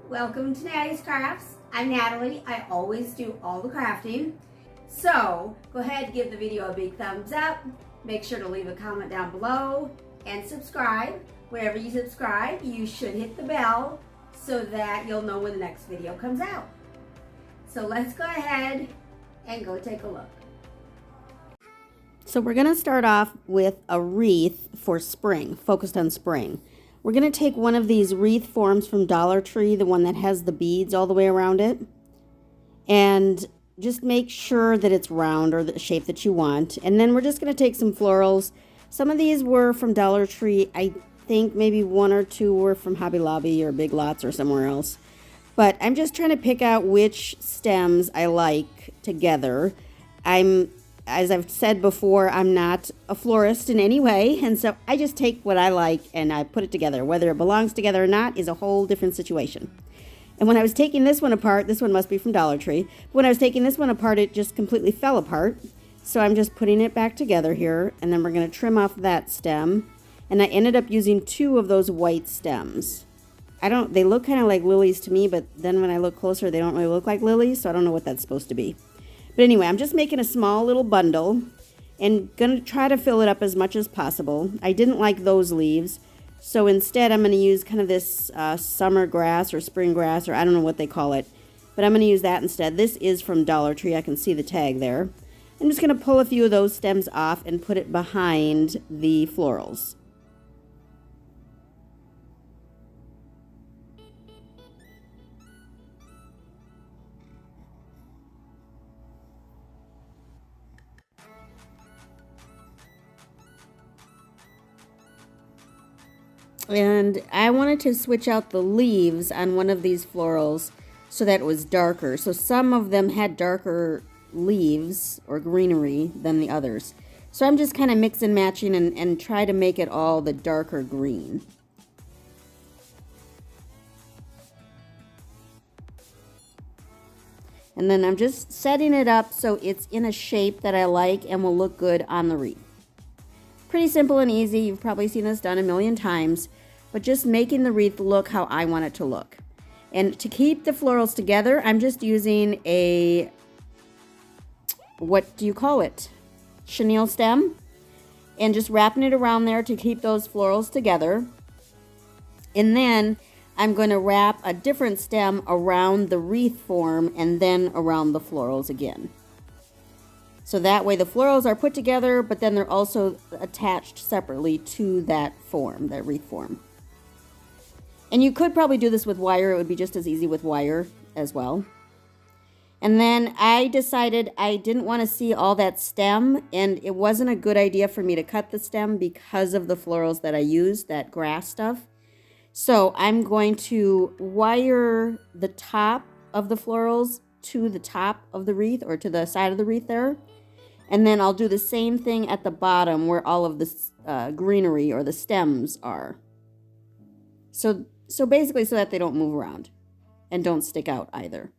welcome to Nattys Crafts. I'm Natalie. I always do all the crafting. So go ahead, give the video a big thumbs up. Make sure to leave a comment down below and subscribe. Wherever you subscribe, you should hit the bell so that you'll know when the next video comes out. So let's go ahead and go take a look. So we're going to start off with a wreath for spring, focused on spring. We're going to take one of these wreath forms from DollarTree, the one that has the beads all the way around it, and just make sure that it's round or the shape that you want. And then we're just going to take some florals. Some of these were from DollarTree. I think maybe one or two were from Hobby Lobby or Big Lots or somewhere else. But I'm just trying to pick out which stems I like together. As I've said before, I'm not a florist in any way, and so I just take what I like and I put it together. Whether it belongs together or not is a whole different situation. And when I was taking this one apart, this one must be from DollarTree, when I was taking this one apart, it just completely fell apart. So I'm just putting it back together here, and then we're going to trim off that stem. And I ended up using two of those white stems. They look kind of like lilies to me, but then when I look closer, they don't really look like lilies, so I don't know what that's supposed to be. But anyway, I'm just making a small little bundle and going to try to fill it up as much as possible. I didn't like those leaves, so instead I'm going to use kind of this summer grass or spring grass, or I don't know what they call it, but I'm going to use that instead. This is from DollarTree. I can see the tag there. I'm just going to pull a few of those stems off and put it behind the florals. And I wanted to switch out the leaves on one of these florals so that it was darker. So some of them had darker leaves or greenery than the others. So I'm just kind of mix and matching and try to make it all the darker green. And then I'm just setting it up so it's in a shape that I like and will look good on the wreath. Pretty simple and easy. You've probably seen this done a million times, but just making the wreath look how I want it to look. And to keep the florals together, I'm just using a, what do you call it? Chenille stem. And just wrapping it around there to keep those florals together. And then I'm going to wrap a different stem around the wreath form and then around the florals again. So that way the florals are put together, but then they're also attached separately to that form, that wreath form. And you could probably do this with wire. It would be just as easy with wire as well. And then I decided I didn't want to see all that stem, and it wasn't a good idea for me to cut the stem because of the florals that I used, that grass stuff. So I'm going to wire the top of the florals to the top of the wreath, or to the side of the wreath there. And then I'll do the same thing at the bottom where all of the greenery or the stems are. So basically so that they don't move around and don't stick out either.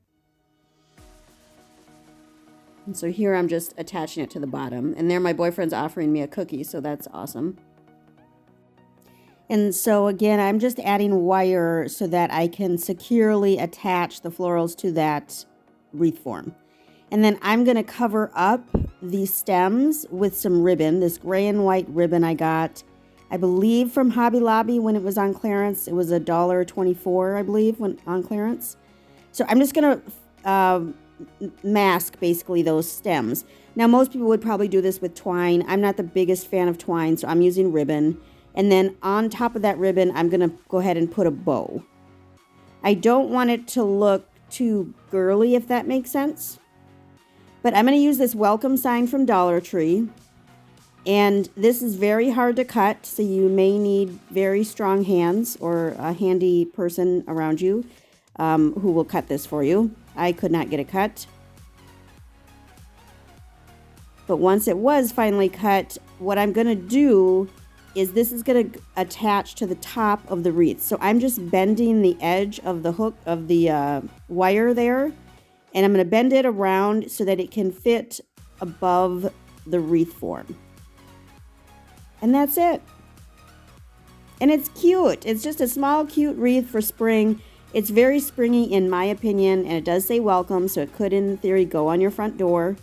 And so here I'm just attaching it to the bottom. And there my boyfriend's offering me a cookie, so that's awesome. And so again, I'm just adding wire so that I can securely attach the florals to that wreath form. And then I'm going to cover up the stems with some ribbon, this gray and white ribbon I got, I believe, from Hobby Lobby when it was on clearance. It was $1.24, I believe, when on clearance. So I'm just going to mask basically those stems. Now most people would probably do this with twine. I'm not the biggest fan of twine, so I'm using ribbon. And then on top of that ribbon, I'm going to go ahead and put a bow. I don't want it to look too girly, if that makes sense. But I'm going to use this welcome sign from DollarTree. And this is very hard to cut, so you may need very strong hands or a handy person around you who will cut this for you. I could not get it cut. But once it was finally cut, what I'm going to do is this is going to attach to the top of the wreath. So I'm just bending the edge of the hook of the wire there. And I'm going to bend it around so that it can fit above the wreath form. And that's it. And it's cute. It's just a small, cute wreath for spring. It's very springy in my opinion, and it does say welcome, so it could in theory go on your front door.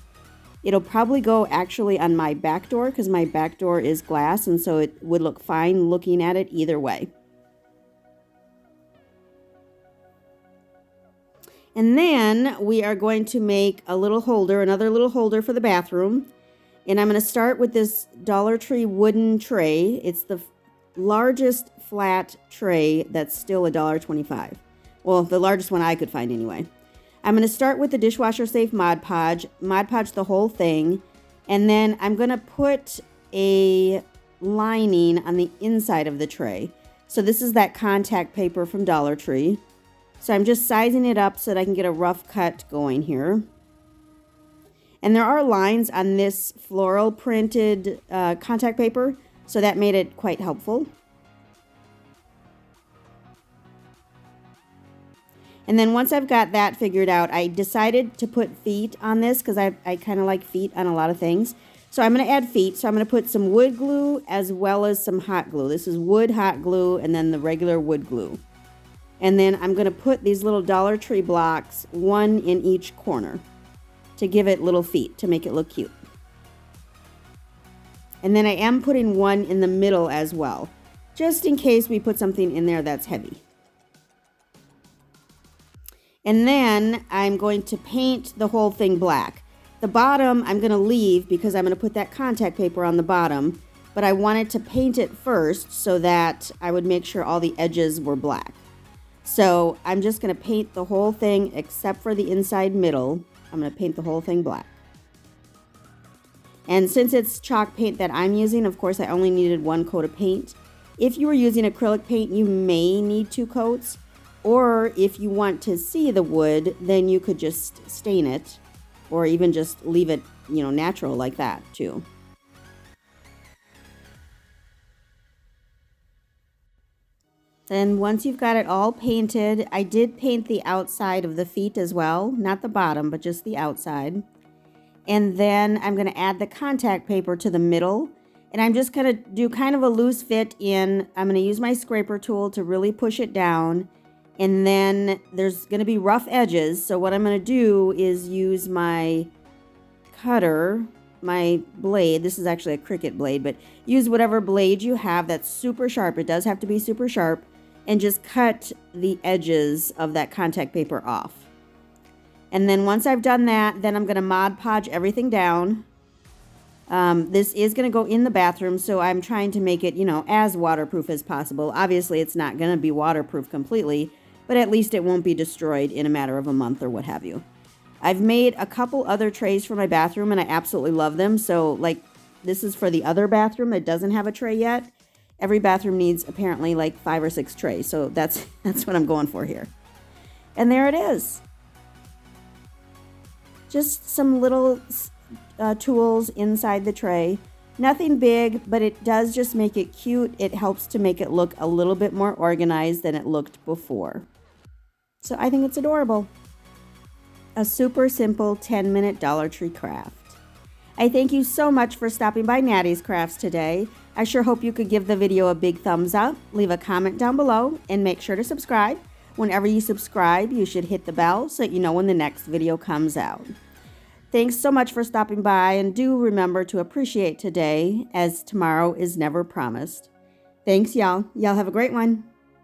It'll probably go actually on my back door because my back door is glass, and so it would look fine looking at it either way. And then we are going to make a little holder, another little holder for the bathroom. And I'm going to start with this DollarTree wooden tray. It's the largest flat tray that's still $1.25. Well, the largest one I could find anyway. I'm going to start with the dishwasher safe Mod Podge the whole thing. And then I'm going to put a lining on the inside of the tray. So this is that contact paper from DollarTree. So I'm just sizing it up so that I can get a rough cut going here. And there are lines on this floral printed contact paper, so that made it quite helpful. And then once I've got that figured out, I decided to put feet on this because I kind of like feet on a lot of things. So I'm going to add feet. So I'm going to put some wood glue as well as some hot glue. This is wood hot glue and then the regular wood glue. And then I'm going to put these little DollarTree blocks, one in each corner, to give it little feet to make it look cute. And then I am putting one in the middle as well, just in case we put something in there that's heavy. And then I'm going to paint the whole thing black. The bottom I'm going to leave because I'm going to put that contact paper on the bottom, but I wanted to paint it first so that I would make sure all the edges were black. So I'm just going to paint the whole thing except for the inside middle. I'm going to paint the whole thing black. And since it's chalk paint that I'm using, of course I only needed one coat of paint. If you were using acrylic paint, you may need 2 coats. Or if you want to see the wood, then you could just stain it, or even just leave it, natural like that too. Then once you've got it all painted, I did paint the outside of the feet as well, not the bottom, but just the outside. And then I'm going to add the contact paper to the middle, and I'm just going to do kind of a loose fit in. I'm going to use my scraper tool to really push it down. And then there's going to be rough edges. So what I'm going to do is use my cutter, my blade. This is actually a Cricut blade, but use whatever blade you have that's super sharp. It does have to be super sharp. And just cut the edges of that contact paper off. And then once I've done that, then I'm going to Mod Podge everything down. This is going to go in the bathroom, so I'm trying to make it, as waterproof as possible. Obviously, it's not going to be waterproof completely, but at least it won't be destroyed in a matter of a month or what have you. I've made a couple other trays for my bathroom, and I absolutely love them. So, this is for the other bathroom that doesn't have a tray yet. Every bathroom needs apparently 5 or 6 trays, so that's what I'm going for here. And there it is. Just some little tools inside the tray. Nothing big, but it does just make it cute. It helps to make it look a little bit more organized than it looked before. So I think it's adorable. A super simple 10-minute DollarTree craft. I thank you so much for stopping by Nattys Crafts today. I sure hope you could give the video a big thumbs up, leave a comment down below, and make sure to subscribe. Whenever you subscribe, you should hit the bell so that you know when the next video comes out. Thanks so much for stopping by, and do remember to appreciate today, as tomorrow is never promised. Thanks, y'all. Y'all have a great one.